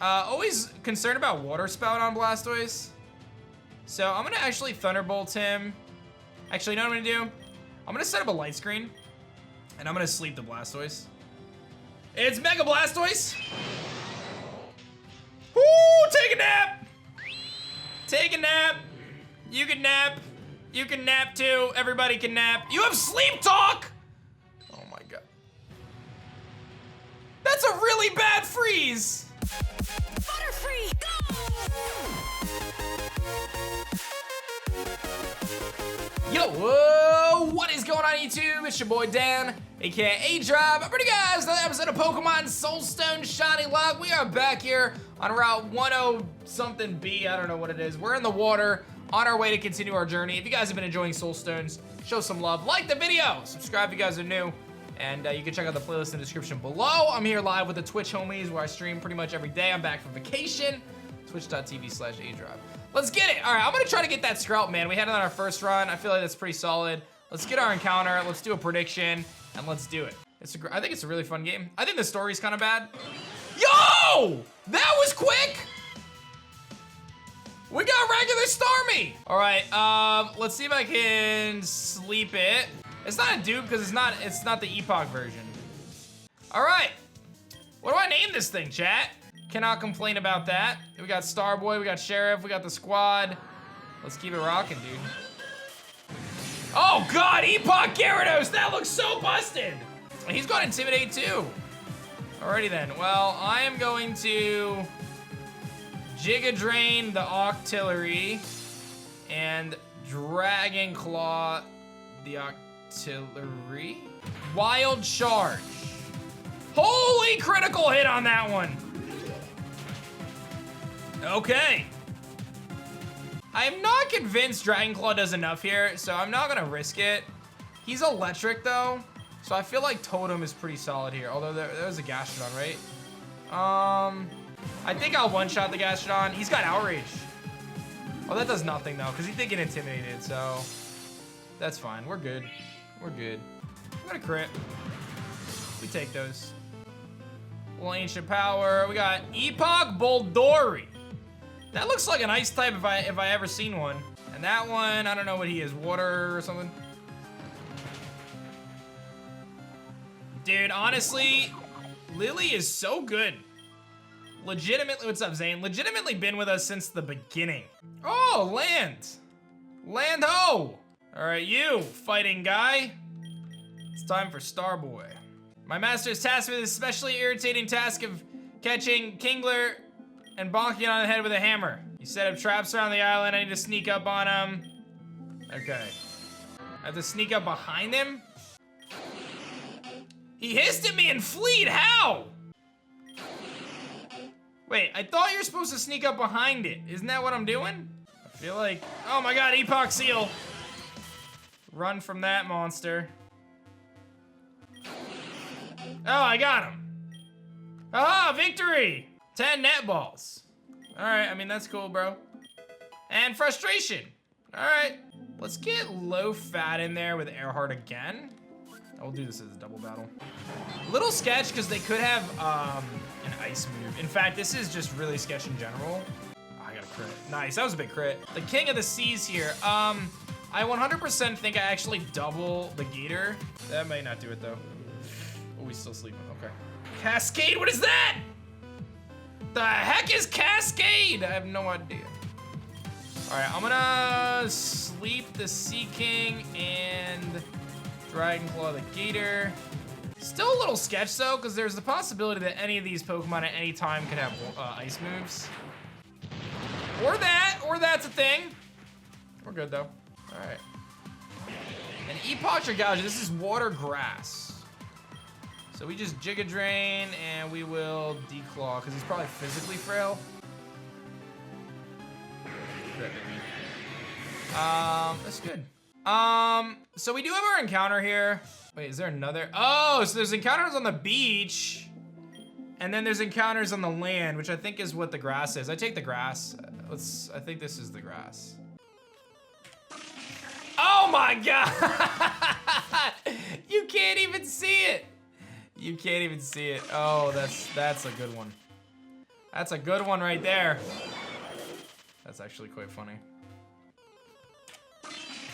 Always concerned about water spout on Blastoise. So I'm gonna actually Thunderbolt him. Actually, you know what I'm gonna do? I'm gonna set up a light screen, and I'm gonna sleep the Blastoise. It's Mega Blastoise! Woo! Take a nap! Take a nap! You can nap. You can nap too. Everybody can nap. You have sleep talk! Oh my god. That's a really bad freeze! Butterfree, go! Yo, whoa, what is going on YouTube? It's your boy Dan, aka aDrive. I'm bringing you guys another episode of Pokemon Soulstones SHINYLOCKE. We are back here on Route 10-something B, I don't know what it is. We're in the water, on our way to continue our journey. If you guys have been enjoying Soulstones, show some love, like the video, subscribe if you guys are new, and you can check out the playlist in the description below. I'm here live with the Twitch homies where I stream pretty much every day. I'm back from vacation, twitch.tv/aDrive. Let's get it. All right, I'm gonna try to get that Sprout, man. We had it on our first run. I feel like that's pretty solid. Let's get our encounter. Let's do a prediction, and let's do it. I think it's a really fun game. I think the story's kind of bad. Yo! That was quick! We got regular Starmie! All right, let's see if I can sleep it. It's not a dupe because it's not the Epoch version. All right, what do I name this thing, chat? Cannot complain about that. We got Starboy, we got Sheriff, we got the squad. Let's keep it rocking, dude. Oh God, Epoch Gyarados, that looks so busted. He's got Intimidate too. Alrighty then, well, I am going to Giga Drain the Octillery and Dragon Claw the Octillery. Wild Charge. Holy critical hit on that one. Okay. I'm not convinced Dragon Claw does enough here, so I'm not gonna risk it. He's electric though, so I feel like Totem is pretty solid here, although there's a Gastrodon, right? I think I'll one-shot the Gastrodon. He's got Outrage. Oh, that does nothing though, because he did get intimidated, so that's fine. We're good. We're good. I'm gonna crit. We take those. Little Ancient Power. We got Epoch Boldori. That looks like an ice type if I ever seen one. And that one, I don't know what he is, water or something. Dude, honestly, Lily is so good. Legitimately, what's up, Zane? Legitimately been with us since the beginning. Oh, land. Land ho. All right, you fighting guy. It's time for Starboy. My master is tasked with the especially irritating task of catching Kingler and bonking on the head with a hammer. You set up traps around the island. I need to sneak up on him. Okay. I have to sneak up behind him? He hissed at me and fleed. How? Wait, I thought you were supposed to sneak up behind it. Isn't that what I'm doing? I feel like, oh my God, Epoch Seal. Run from that monster. Oh, I got him. Ah, victory. 10 net balls. All right, I mean, that's cool, bro. And frustration. All right, let's get low fat in there with Earhart again. We'll do this as a double battle. Little sketch, because they could have an ice move. In fact, this is just really sketch in general. Oh, I got a crit. Nice, that was a big crit. The King of the Seas here. I 100% think I actually double the Gator. That might not do it, though. Oh, he's still sleeping, okay. Cascade, what is that? The heck is Cascade? I have no idea. All right, I'm gonna sleep the Sea King and Dragon Claw the Gator. Still a little sketch though, because there's the possibility that any of these Pokemon at any time could have ice moves. Or that's a thing. We're good though. All right. And Epoch or Gouge, this is water grass. So we just Giga Drain and we will Declaw because he's probably physically frail. That's good. So we do have our encounter here. Wait, is there another? Oh, so there's encounters on the beach and then there's encounters on the land, which I think is what the grass is. I take the grass. I think this is the grass. Oh my God. You can't even see it. You can't even see it. Oh, that's a good one. That's a good one right there. That's actually quite funny.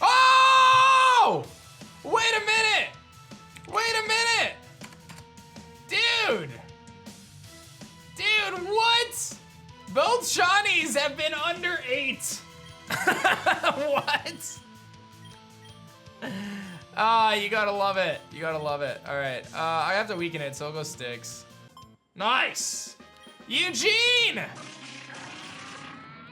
Oh! Wait a minute! Wait a minute! Dude! Dude, what? Both shinies have been under 8. What? Ah, you gotta love it. You gotta love it. All right, I have to weaken it, so I'll go Sticks. Nice! Eugene!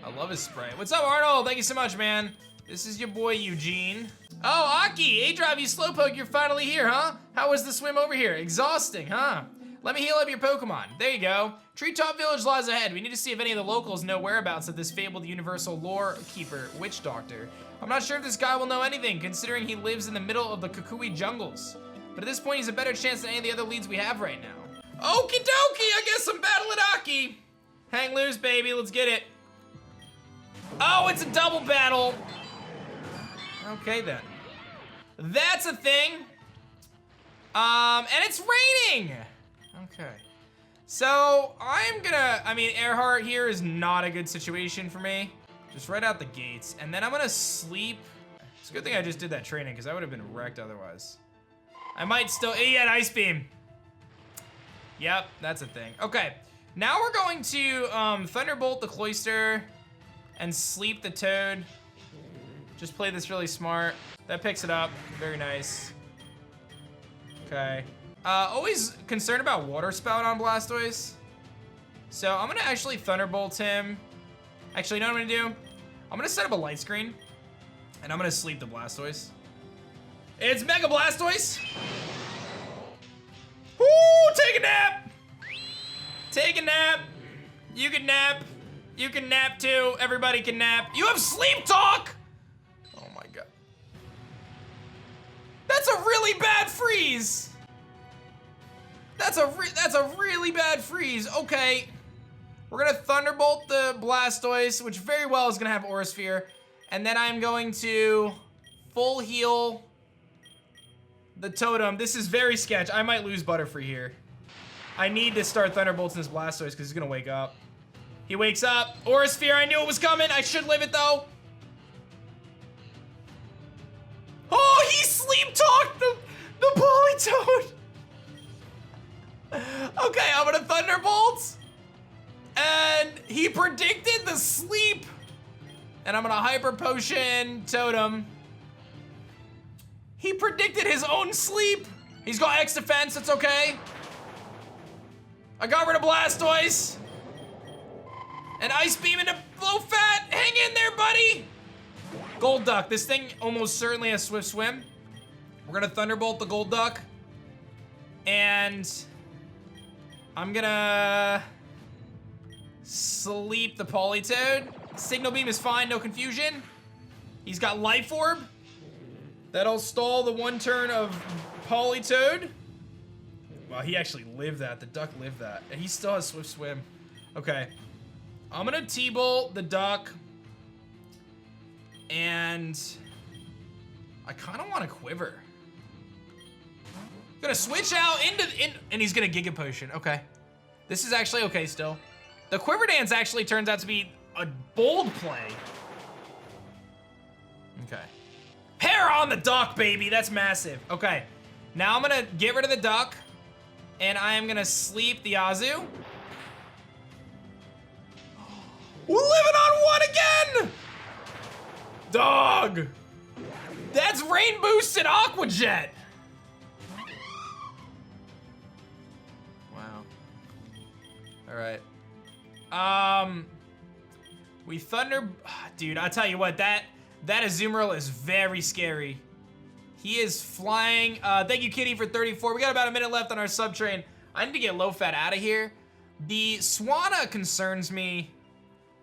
I love his spray. What's up, Arnold? Thank you so much, man. This is your boy, Eugene. Oh, Aki, aDrive, you slowpoke, you're finally here, huh? How was the swim over here? Exhausting, huh? Let me heal up your Pokemon. There you go. Treetop Village lies ahead. We need to see if any of the locals know whereabouts of this fabled universal lore keeper, Witch Doctor. I'm not sure if this guy will know anything, considering he lives in the middle of the Kukui jungles. But at this point, he's a better chance than any of the other leads we have right now. Okie dokie, I guess I'm battling Aki. Hang loose, baby, let's get it. Oh, it's a double battle. Okay then. That's a thing. And it's raining. Okay. So I mean, Earhart here is not a good situation for me. Just right out the gates. And then I'm gonna sleep. It's a good thing I just did that training because I would have been wrecked otherwise. I might still, yeah, an Ice Beam. Yep, that's a thing. Okay, now we're going to Thunderbolt the Cloyster and Sleep the Toad. Just play this really smart. That picks it up, very nice. Okay. Always concerned about Water Spout on Blastoise. So I'm gonna actually Thunderbolt him. Actually, you know what I'm gonna do? I'm gonna set up a light screen and I'm gonna sleep the Blastoise. It's Mega Blastoise. Woo, take a nap. Take a nap. You can nap. You can nap too. Everybody can nap. You have sleep talk. Oh my God. That's a really bad freeze. That's a really bad freeze. Okay. We're gonna Thunderbolt the Blastoise, which very well is gonna have Aura Sphere. And then I'm going to full heal the Totem. This is very sketch. I might lose Butterfree here. I need to start Thunderbolts in this Blastoise because he's gonna wake up. He wakes up. Aura Sphere, I knew it was coming. I should live it though. Oh, he sleep talked the Politoed. Okay, I'm gonna Thunderbolt. And he predicted the sleep. And I'm gonna Hyper Potion Totem. He predicted his own sleep. He's got X defense, it's okay. I got rid of Blastoise. And Ice Beam into Low Fat. Hang in there, buddy. Gold Duck, this thing almost certainly has Swift Swim. We're gonna Thunderbolt the Gold Duck. And I'm gonna sleep the Politoed. Signal Beam is fine, no confusion. He's got Life Orb. That'll stall the one turn of Politoed. Wow, he actually lived that. The duck lived that. And he still has Swift Swim. Okay. I'm gonna T-Bolt the duck. And I kinda wanna Quiver. Gonna switch out and he's gonna Giga Potion. Okay. This is actually okay still. The Quiver Dance actually turns out to be a bold play. Okay. Hair on the duck, baby. That's massive. Okay. Now I'm gonna get rid of the duck. And I am gonna sleep the Azu. We're living on one again! Dog! That's Rain Boosted Aqua Jet! Wow. Alright. We Thunder... Dude, I'll tell you what, that Azumarill is very scary. He is flying. Thank you, Kitty, for 34. We got about a minute left on our sub train. I need to get Low Fat out of here. The Swanna concerns me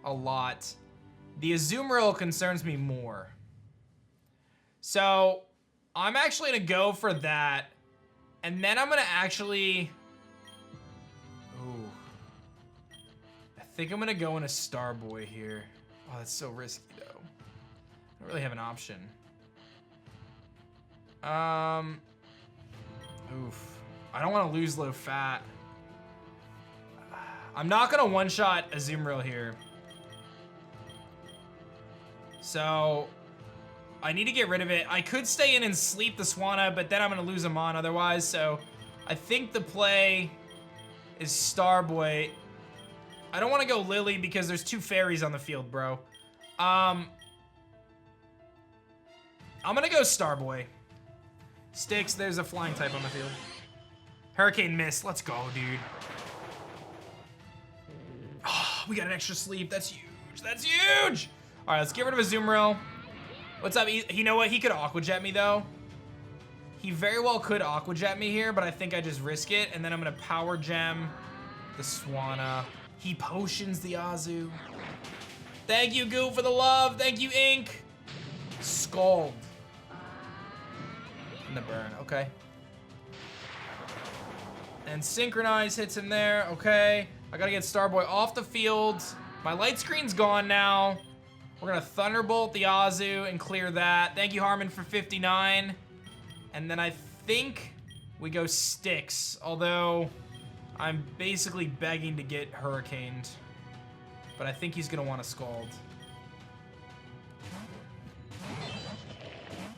a lot. The Azumarill concerns me more. So I'm actually gonna go for that. And then I'm gonna actually... Ooh. I think I'm gonna go in a Starboy here. Oh, that's so risky though. I don't really have an option. Oof. I don't want to lose Low Fat. I'm not gonna one-shot a Azumarill here. So, I need to get rid of it. I could stay in and sleep the Swanna, but then I'm gonna lose him on otherwise, so I think the play is Starboy. I don't wanna go Lily because there's 2 fairies on the field, bro. I'm gonna go Starboy. Sticks, there's a flying type on the field. Hurricane Mist, let's go, dude. Oh, we got an extra sleep, that's huge, that's huge! All right, let's get rid of a Azumarill. What's up, you know what, he could Aqua Jet me though. He very well could Aqua Jet me here, but I think I just risk it, and then I'm gonna Power Gem the Swanna. He potions the Azu. Thank you, Goo, for the love. Thank you, Ink. Scald. And the burn, okay. And Synchronize hits him there, okay. I gotta get Starboy off the field. My light screen's gone now. We're gonna Thunderbolt the Azu and clear that. Thank you, Harmon, for 59. And then I think we go Sticks, although I'm basically begging to get Hurricaned. But I think he's gonna want to Scald.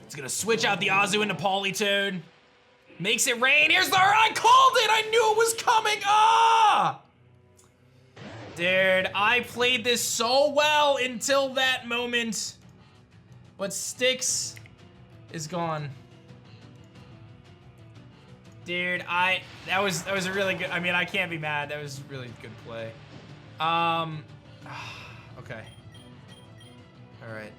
He's gonna switch out the Azu into Politoed. Makes it rain. Here's the I called it! I knew it was coming! Ah! Dude, I played this so well until that moment. But Sticks is gone. Dude, that was a really good, I mean, I can't be mad. That was a really good play. Okay. All right.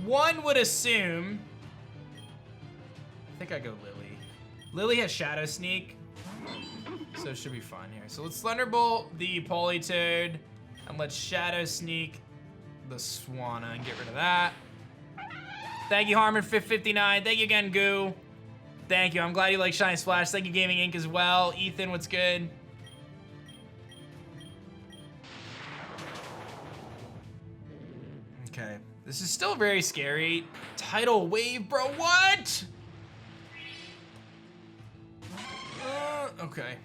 One would assume, I think I go Lily. Lily has Shadow Sneak, so it should be fine here. So let's Thunderbolt the Politoed, and let's Shadow Sneak the Swanna and get rid of that. Thank you, Harmon, for 59. Thank you again, Goo. Thank you. I'm glad you like Shiny Splash. Thank you, Gaming Inc. as well. Ethan, what's good? Okay. This is still very scary. Tidal Wave, bro. What? Okay.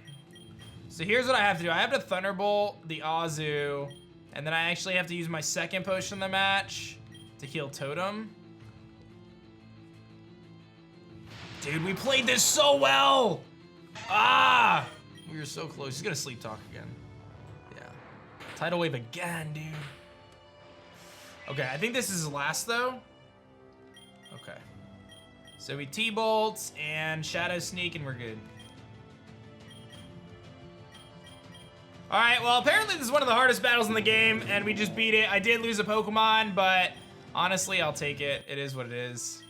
So here's what I have to do. I have to Thunderbolt the Azu, and then I actually have to use my second potion in the match to heal Totem. Dude, we played this so well! Ah! We were so close. He's gonna Sleep Talk again. Yeah. Tidal Wave again, dude. Okay, I think this is his last, though. Okay. So we T-Bolt and Shadow Sneak, and we're good. Alright, well, apparently this is one of the hardest battles in the game, and we just beat it. I did lose a Pokemon, but honestly, I'll take it. It is what it is.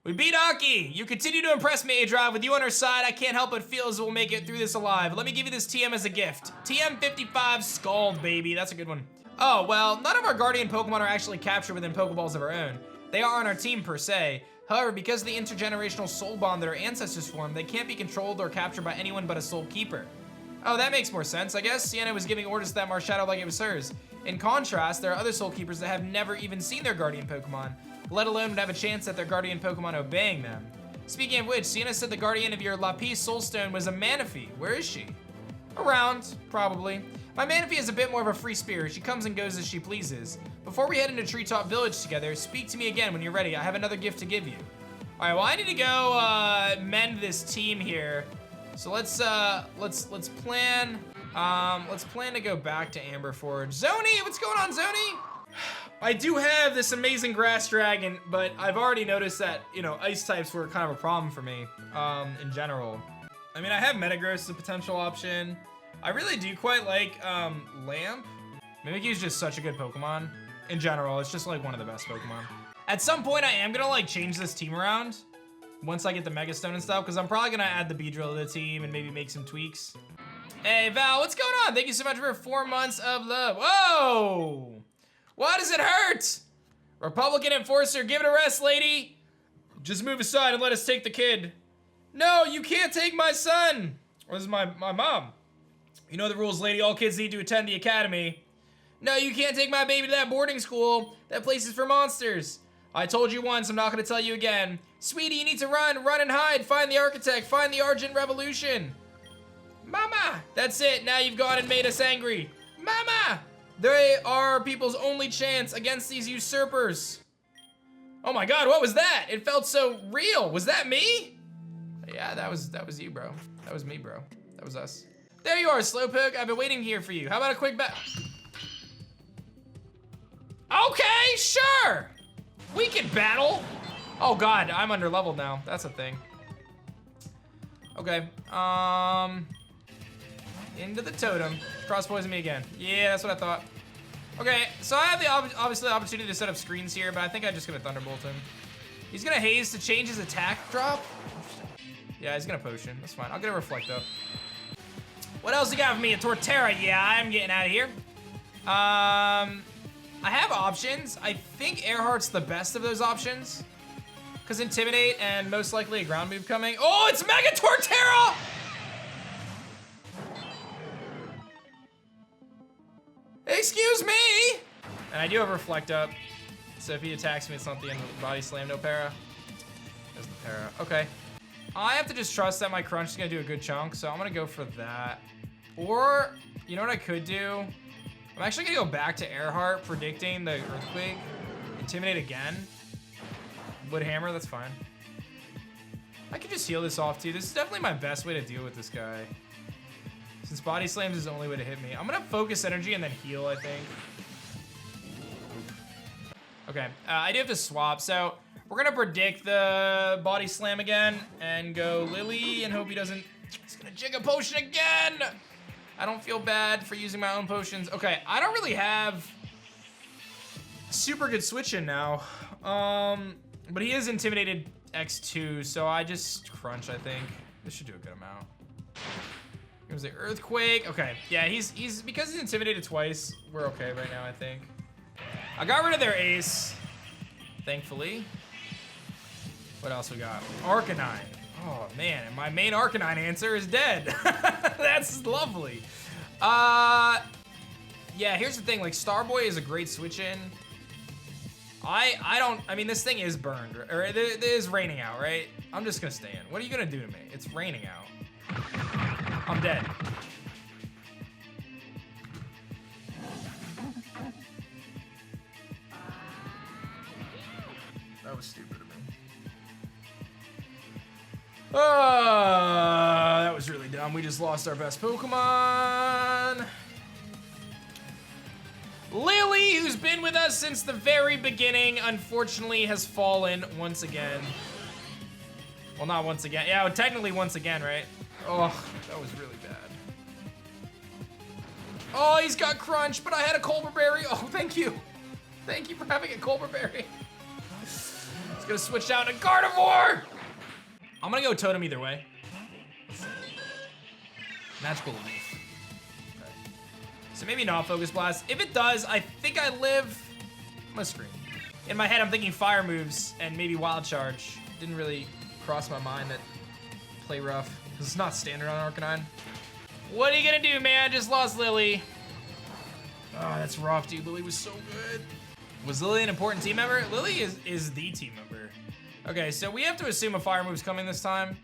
We beat Aki! You continue to impress me, aDrive. With you on our side, I can't help but feel as we'll make it through this alive. Let me give you this TM as a gift. TM55 Scald, baby. That's a good one. Oh, well, none of our Guardian Pokemon are actually captured within Pokeballs of our own. They are on our team, per se. However, because of the intergenerational soul bond that our ancestors formed, they can't be controlled or captured by anyone but a Soulkeeper. Oh, that makes more sense. I guess Sienna was giving orders to that Marshadow like it was hers. In contrast, there are other Soulkeepers that have never even seen their Guardian Pokemon, let alone would have a chance at their Guardian Pokemon obeying them. Speaking of which, Sienna said the Guardian of your Lapis Soulstone was a Manaphy. Where is she? Around, probably. My Manaphy is a bit more of a free spirit. She comes and goes as she pleases. Before we head into Treetop Village together, speak to me again when you're ready. I have another gift to give you. All right, well, I need to go mend this team here. So let's plan to go back to Amber Forge. Zoni, what's going on, Zoni? I do have this amazing Grass Dragon, but I've already noticed that, you know, ice types were kind of a problem for me, in general. I mean, I have Metagross as a potential option. I really do quite like, Lamp. Mimikyu's just such a good Pokemon. In general, it's just like one of the best Pokemon. At some point, I am gonna like change this team around once I get the Mega Stone and stuff, because I'm probably gonna add the Beedrill to the team and maybe make some tweaks. Hey, Val, what's going on? Thank you so much for 4 months of love. Whoa! Why does it hurt? Republican enforcer, give it a rest, lady. Just move aside and let us take the kid. No, you can't take my son. Or this is my mom. You know the rules, lady. All kids need to attend the academy. No, you can't take my baby to that boarding school. That place is for monsters. I told you once, I'm not gonna tell you again. Sweetie, you need to run. Run and hide. Find the architect. Find the Argent Revolution. Mama! That's it. Now you've gone and made us angry. Mama! They are people's only chance against these usurpers. Oh my god, what was that? It felt so real. Was that me? Yeah, that was you, bro. That was me, bro. That was us. There you are, Slowpoke. I've been waiting here for you. How about a quick bet? Okay, sure. We can battle. Oh god, I'm under leveled now. That's a thing. Okay, into the totem. Cross poison me again. Yeah, that's what I thought. Okay, so I have obviously the opportunity to set up screens here, but I think I'm just gonna Thunderbolt him. He's gonna haze to change his attack drop. Yeah, he's gonna potion. That's fine. I'll get a reflect up. What else you got for me? A Torterra. Yeah, I'm getting out of here. I have options. I think Earhart's the best of those options. Because Intimidate and most likely a ground move coming. Oh, it's Mega Torterra! Excuse me! And I do have Reflect up. So if he attacks me, it's not the end of the body slam. No para. There's the para. Okay. I have to just trust that my crunch is gonna do a good chunk, so I'm gonna go for that. Or, you know what I could do? I'm actually gonna go back to Earhart, predicting the Earthquake. Intimidate again. Wood Hammer, that's fine. I could just heal this off too. This is definitely my best way to deal with this guy. Since Body Slam's is the only way to hit me. I'm gonna focus energy and then heal, I think. Okay, I do have to swap, so we're gonna predict the Body Slam again and go Lily and hope he doesn't. He's gonna jig a potion again! I don't feel bad for using my own potions. Okay, I don't really have super good switch in now. But he is intimidated X2, so I just crunch, I think. This should do a good amount. Here's the Earthquake. Okay, yeah, he's because he's intimidated twice, we're okay right now, I think. I got rid of their ace, thankfully. What else we got? Arcanine. Oh man, and my main Arcanine answer is dead. That's lovely. Yeah, here's the thing, like Starboy is a great switch in. I mean, this thing is burned, or it is raining out, right? I'm just gonna stay in. What are you gonna do to me? It's raining out. I'm dead. That was stupid of me. That was really dumb. We just lost our best Pokemon. Lily, who's been with us since the very beginning, unfortunately has fallen once again. Well, not once again. Yeah, technically once again, right? Oh, that was really bad. Oh, he's got Crunch, but I had a Culver Berry. Oh, thank you. Thank you for having a Culver Berry. He's gonna switch out to Gardevoir. I'm gonna go Totem either way. Magical Leaf. So maybe not Focus Blast. If it does, I think I live. I'm gonna scream. In my head, I'm thinking Fire moves and maybe Wild Charge. Didn't really cross my mind that play rough, because it's not standard on Arcanine. What are you gonna do, man? Just lost Lily. Oh, that's rough, dude. Lily was so good. Was Lily an important team member? Lily is the team member. Okay, so we have to assume a Fire move's coming this time.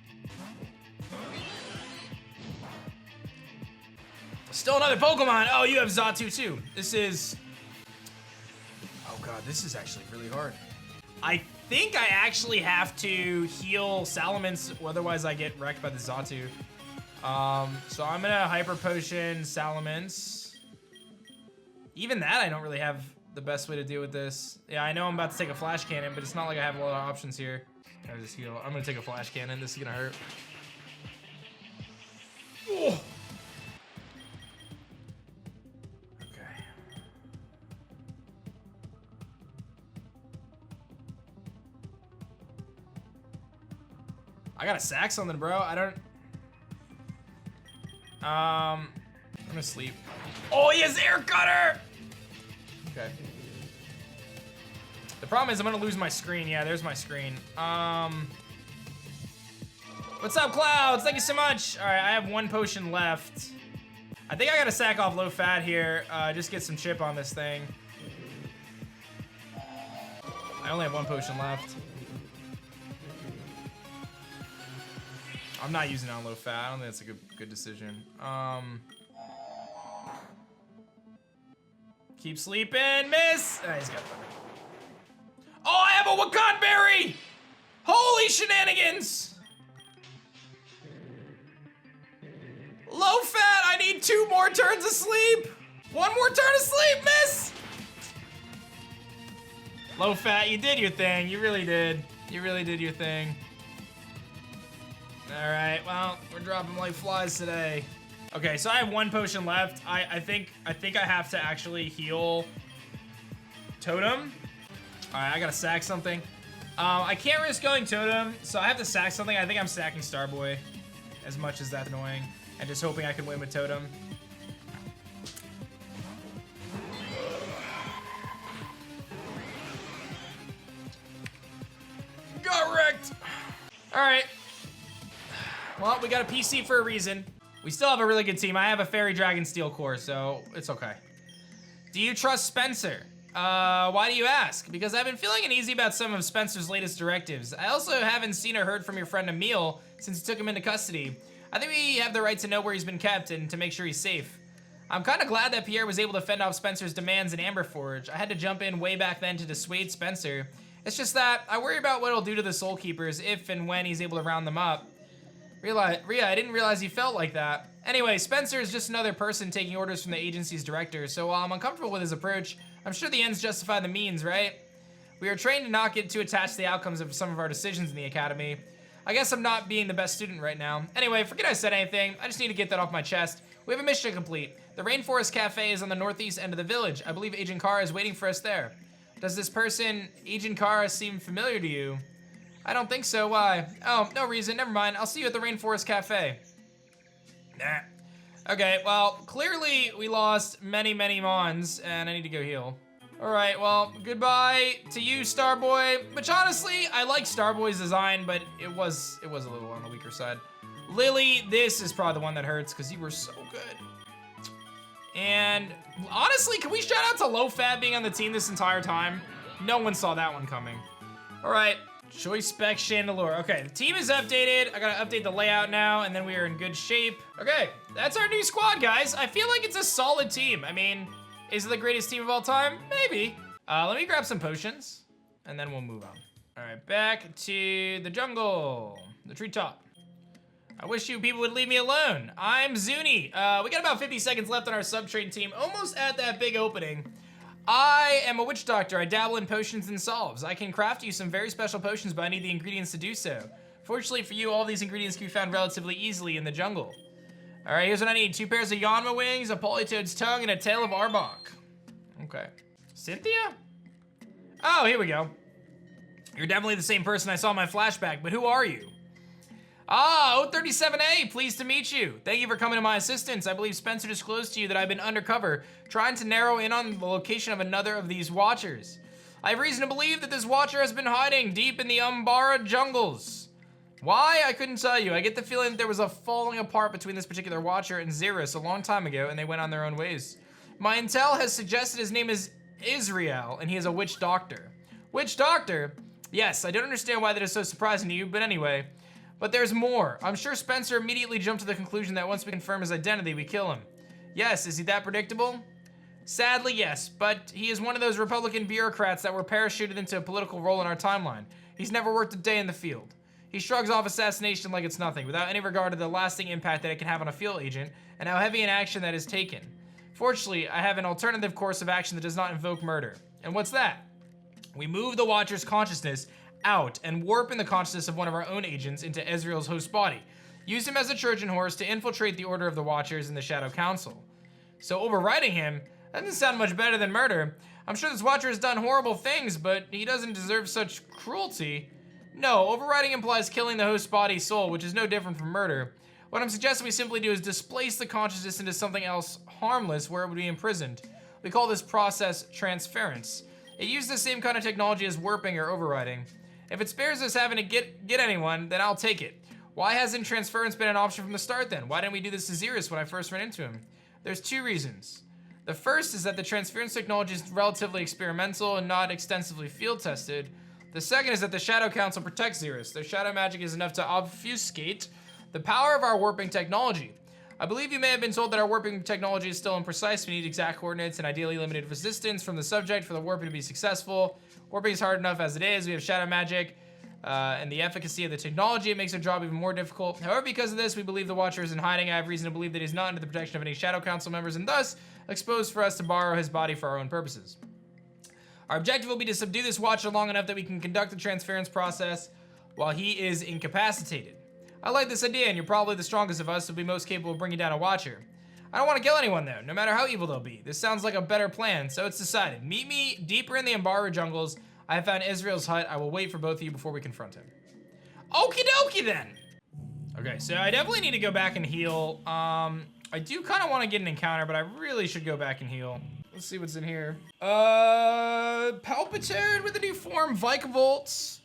Still another Pokemon. Oh, you have Xatu too. This is, oh god, this is actually really hard. I think I actually have to heal Salamence, otherwise I get wrecked by the Xatu. So I'm gonna Hyper Potion Salamence. Even that, I don't really have the best way to deal with this. Yeah, I know I'm about to take a Flash Cannon, but it's not like I have a lot of options here. I just heal. I'm gonna take a Flash Cannon. This is gonna hurt. Oh. I gotta sack something, bro. I don't. I'm gonna sleep. Oh, he has Air Cutter! Okay. The problem is I'm gonna lose my screen. Yeah, there's my screen. What's up, Clouds? Thank you so much. All right, I have one potion left. I think I gotta sack off low fat here. Just get some chip on this thing. I only have one potion left. I'm not using it on low fat. I don't think that's a good decision. Keep sleeping, miss. Ah, he's got thunder. Oh, I have a Wakan berry! Holy shenanigans! Low fat, I need 2 more turns of sleep. 1 more turn of sleep, miss! Low fat, you did your thing. You really did. You really did your thing. All right, well, we're dropping like flies today. Okay, so I have 1 potion left. I think I have to actually heal Totem. All right, I gotta sack something. I can't risk going Totem, so I have to sack something. I think I'm sacking Starboy, as much as that's annoying, and just hoping I can win with Totem. Got wrecked. All right. Well, we got a PC for a reason. We still have a really good team. I have a Fairy Dragon Steel Core, so it's okay. Do you trust Spencer? Why do you ask? Because I've been feeling uneasy about some of Spencer's latest directives. I also haven't seen or heard from your friend Emil since you took him into custody. I think we have the right to know where he's been kept and to make sure he's safe. I'm kind of glad that Pierre was able to fend off Spencer's demands in Amberforge. I had to jump in way back then to dissuade Spencer. It's just that I worry about what it'll do to the Soulkeepers if and when he's able to round them up. Rhea, I didn't realize you felt like that. Anyway, Spencer is just another person taking orders from the agency's director, so while I'm uncomfortable with his approach, I'm sure the ends justify the means, right? We are trained to not get too attached to the outcomes of some of our decisions in the academy. I guess I'm not being the best student right now. Anyway, forget I said anything. I just need to get that off my chest. We have a mission to complete. The Rainforest Cafe is on the northeast end of the village. I believe Agent Kara is waiting for us there. Does this person, Agent Kara, seem familiar to you? I don't think so, why? Oh, no reason, never mind. I'll see you at the Rainforest Cafe. Nah. Okay, well, clearly we lost many, many Mons, and I need to go heal. All right, well, goodbye to you, Starboy. Which honestly, I like Starboy's design, but it was a little on the weaker side. Lily, this is probably the one that hurts, because you were so good. And honestly, can we shout out to Low Fat being on the team this entire time? No one saw that one coming. All right. Choice Spec Chandelure. Okay, the team is updated. I gotta update the layout now, and then we are in good shape. Okay, that's our new squad, guys. I feel like it's a solid team. I mean, is it the greatest team of all time? Maybe. Let me grab some potions, and then we'll move on. All right, back to the jungle, the treetop. I wish you people would leave me alone. I'm Zuni. We got about 50 seconds left on our sub-train team, almost at that big opening. I am a witch doctor. I dabble in potions and salves. I can craft you some very special potions, but I need the ingredients to do so. Fortunately for you, all these ingredients can be found relatively easily in the jungle. All right, here's what I need. 2 pairs of Yanma wings, a Polytoad's tongue, and a tail of Arbok. Okay. Cynthia? Oh, here we go. You're definitely the same person I saw in my flashback, but who are you? Ah, O37A, pleased to meet you. Thank you for coming to my assistance. I believe Spencer disclosed to you that I've been undercover, trying to narrow in on the location of another of these watchers. I have reason to believe that this watcher has been hiding deep in the Umbara jungles. Why? I couldn't tell you. I get the feeling that there was a falling apart between this particular watcher and Xeris a long time ago, and they went on their own ways. My intel has suggested his name is Israel, and he is a witch doctor. Witch doctor? Yes, I don't understand why that is so surprising to you, but anyway. But there's more. I'm sure Spencer immediately jumped to the conclusion that once we confirm his identity, we kill him. Yes, is he that predictable? Sadly, yes, but he is one of those Republican bureaucrats that were parachuted into a political role in our timeline. He's never worked a day in the field. He shrugs off assassination like it's nothing, without any regard to the lasting impact that it can have on a field agent, and how heavy an action that is taken. Fortunately, I have an alternative course of action that does not invoke murder. And what's that? We move the Watcher's consciousness out and warp in the consciousness of one of our own agents into Ezreal's host body. Use him as a Trojan horse to infiltrate the Order of the Watchers in the Shadow Council. So overriding him, that doesn't sound much better than murder. I'm sure this Watcher has done horrible things, but he doesn't deserve such cruelty. No, overriding implies killing the host body's soul, which is no different from murder. What I'm suggesting we simply do is displace the consciousness into something else harmless where it would be imprisoned. We call this process transference. It uses the same kind of technology as warping or overriding. If it spares us having to get anyone, then I'll take it. Why hasn't transference been an option from the start then? Why didn't we do this to Xeris when I first ran into him? There's 2 reasons. The first is that the transference technology is relatively experimental and not extensively field tested. The second is that the Shadow Council protects Xeris. Their shadow magic is enough to obfuscate The power of our warping technology. I believe you may have been told that our warping technology is still imprecise. We need exact coordinates and ideally limited resistance from the subject for the warping to be successful. Warping is hard enough as it is. We have shadow magic and the efficacy of the technology. It makes our job even more difficult. However, because of this, we believe the Watcher is in hiding. I have reason to believe that he's not under the protection of any Shadow Council members and thus exposed for us to borrow his body for our own purposes. Our objective will be to subdue this Watcher long enough that we can conduct the transference process while he is incapacitated. I like this idea, and you're probably the strongest of us, so be most capable of bringing down a Watcher. I don't want to kill anyone, though, no matter how evil they'll be. This sounds like a better plan, so it's decided. Meet me deeper in the Embarra jungles. I have found Israel's hut. I will wait for both of you before we confront him. Okie dokie, then. Okay, so I definitely need to go back and heal. I do kind of want to get an encounter, but I really should go back and heal. Let's see what's in here. Palpitude with a new form, Vikavolt.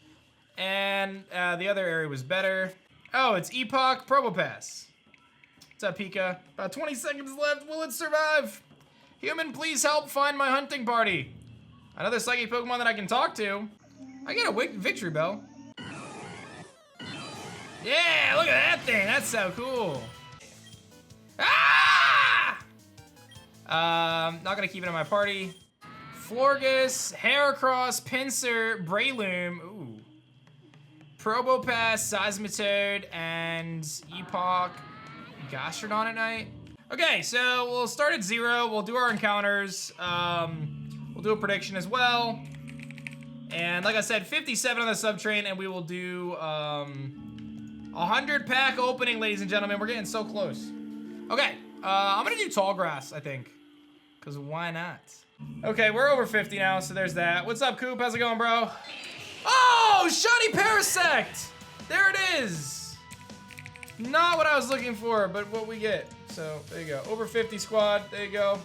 And the other area was better. Oh, it's Epoch Probopass. What's up, Pika? About 20 seconds left. Will it survive? Human, please help find my hunting party. Another psychic Pokemon that I can talk to. I get a victory bell. Yeah, look at that thing. That's so cool. Ah! Not gonna keep it in my party. Florges, Heracross, Pinsir, Breloom. Ooh. Probopass, Seismitoad, and Epoch Gastrodon at night. Okay, so we'll start at 0. We'll do our encounters. We'll do a prediction as well. And like I said, 57 on the subtrain, and we will do 100 pack opening, ladies and gentlemen. We're getting so close. Okay, I'm gonna do tall grass, I think. Because why not? Okay, we're over 50 now, so there's that. What's up, Coop? How's it going, bro? Oh, shiny Parasect! There it is! Not what I was looking for, but what we get. So, there you go. Over 50 squad, there you go.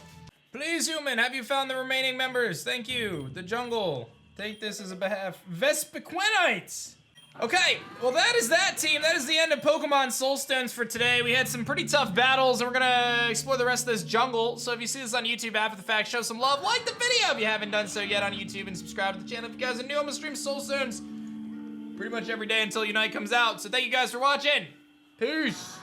Please, human, have you found the remaining members? Thank you. The jungle. Take this as a behalf. Vespiquenites! Okay, well that is that, team. That is the end of Pokemon Soulstones for today. We had some pretty tough battles, and we're gonna explore the rest of this jungle. So if you see this on YouTube after the fact, show some love. Like the video if you haven't done so yet on YouTube, and subscribe to the channel if you guys are new. I'm gonna stream Soulstones pretty much every day until Unite comes out. So thank you guys for watching. Peace.